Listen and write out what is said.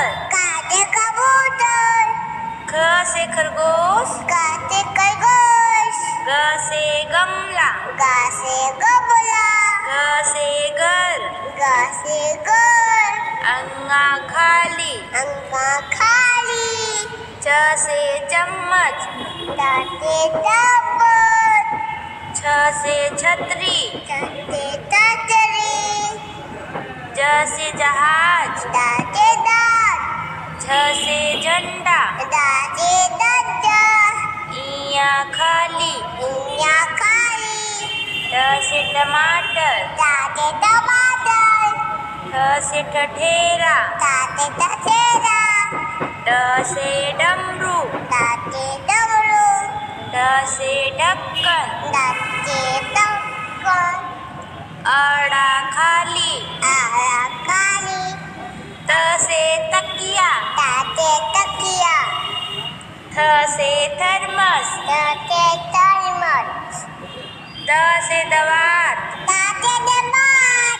कबूतर, काटे कबूतर, ख से खरगोश, काटे खरगोश, ग से गमला, गा से गमला, घ से घर, गा से घर, अंगा खाली, अंगा खाली, च से चम्मच, दाते चम्मच, छ से छतरी, दाते छतरी, ज से जहाज, दाते दात, झ से झंडा, दाते डंडा, इया खाली, इया खाली, ट से टमाटर, दाते टमाटर, ठ से ठठेरा, दाते टठेरा, ड से डमरू, दाते डमरू, ढ से ढक्कन, दाते ढक्कन, अड़ा खाली, आड़ा खाली, त से तकिया, दाते तकिया, थ से थर्मस, दाते थर्मस, द से दवात, दाते